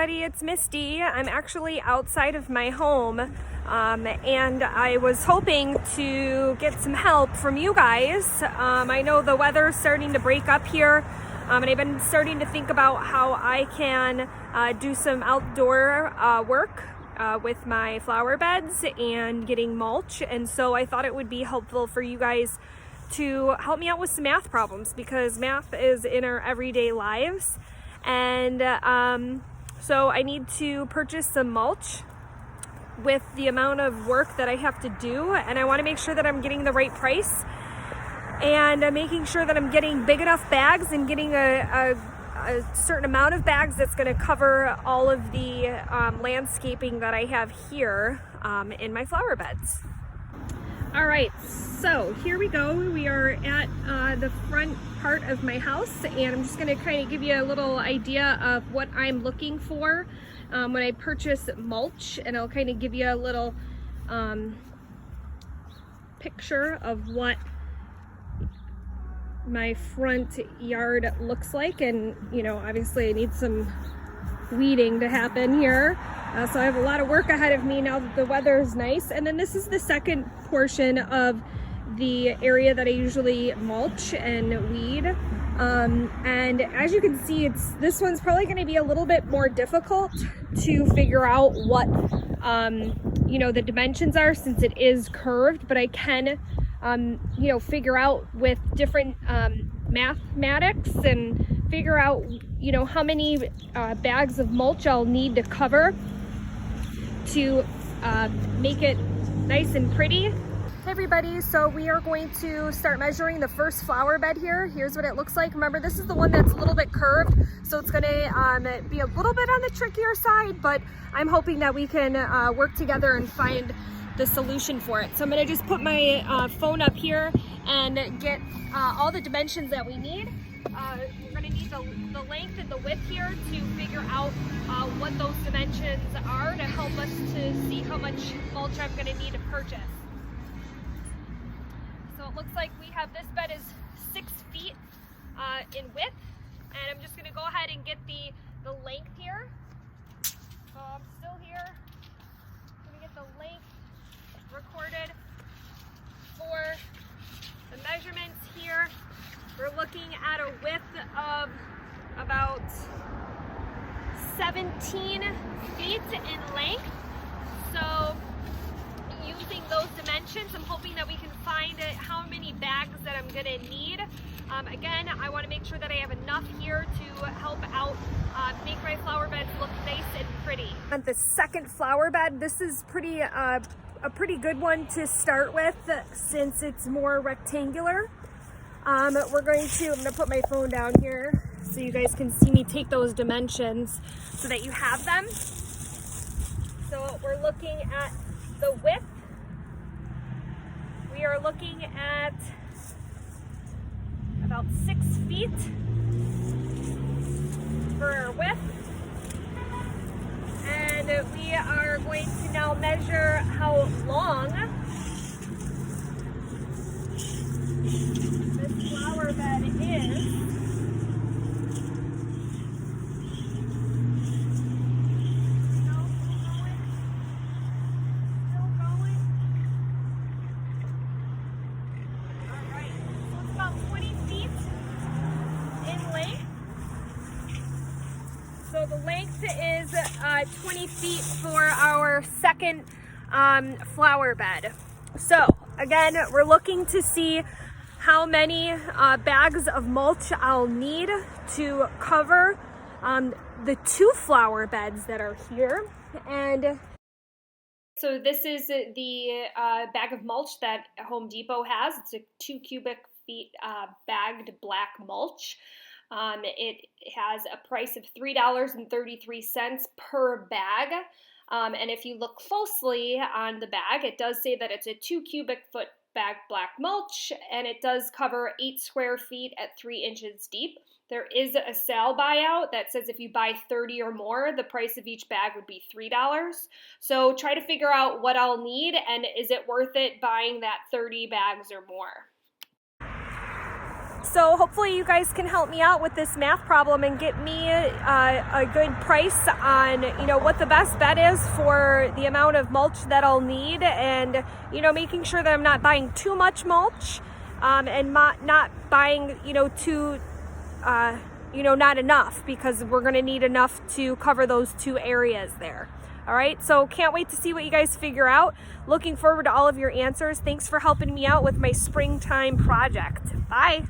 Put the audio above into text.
everybody, it's Misty. I'm actually outside of my home, and I was hoping to get some help from you guys. I know the weather's starting to break up here, and I've been starting to think about how I can do some outdoor work with my flower beds and getting mulch, and so I thought it would be helpful for you guys to help me out with some math problems, because math is in our everyday lives. And so I need to purchase some mulch with the amount of work that I have to do, and I want to make sure that I'm getting the right price, and I'm making sure that I'm getting big enough bags and getting a certain amount of bags that's going to cover all of the landscaping that I have here in my flower beds. All right, so here we go. We are at the front part of my house, and I'm just gonna kind of give you a little idea of what I'm looking for when I purchase mulch, and I'll kind of give you a little picture of what my front yard looks like. And you know, obviously I need some weeding to happen here. So I have a lot of work ahead of me now that the weather is nice. And then this is the second portion of the area that I usually mulch and weed. And as you can see, this one's probably going to be a little bit more difficult to figure out what you know, the dimensions are, since it is curved, but I can you know, figure out with different mathematics and figure out, you know, how many bags of mulch I'll need to cover to make it nice and pretty. Hey everybody, so we are going to start measuring the first flower bed here. Here's what it looks like. Remember, this is the one that's a little bit curved, so it's going to be a little bit on the trickier side, but I'm hoping that we can work together and find the solution for it. So I'm going to just put my phone up here and get all the dimensions that we need. We're going to need the length and the width here to figure out what those dimensions are to help us to see how much mulch I'm going to need to purchase. So it looks like we have, this bed is 6 feet in width, and I'm just going to go ahead and get the length here. So I'm still here. I'm going to get the length recorded for the measurements here. We're looking at a width of about 17 feet in length. So using those dimensions, I'm hoping that we can find how many bags that I'm going to need. Again, I want to make sure that I have enough here to help out make my flower beds look nice and pretty. On the second flower bed, this is a pretty good one to start with, since it's more rectangular. I'm gonna put my phone down here so you guys can see me take those dimensions so that you have them. So we're looking at the width. We are looking at about 6 feet for our width. And we are going to now measure how long this flower bed is. Still going. All right, so it's about 20 feet in length. So the length is 20 feet for our second flower bed. So again, we're looking to see how many bags of mulch I'll need to cover the 2 flower beds that are here. And so this is the bag of mulch that Home Depot has. It's a 2 cubic feet bagged black mulch. It has a price of $3.33 per bag. And if you look closely on the bag, it does say that it's a 2 cubic foot bag black mulch, and it does cover 8 square feet at 3 inches deep. There is a sale buyout that says if you buy 30 or more, the price of each bag would be $3. So try to figure out what I'll need, and is it worth it buying that 30 bags or more. So hopefully you guys can help me out with this math problem and get me a good price on, you know, what the best bet is for the amount of mulch that I'll need, and, you know, making sure that I'm not buying too much mulch and not buying, you know, not enough, because we're going to need enough to cover those 2 areas there. All right, so can't wait to see what you guys figure out. Looking forward to all of your answers. Thanks for helping me out with my springtime project. Bye.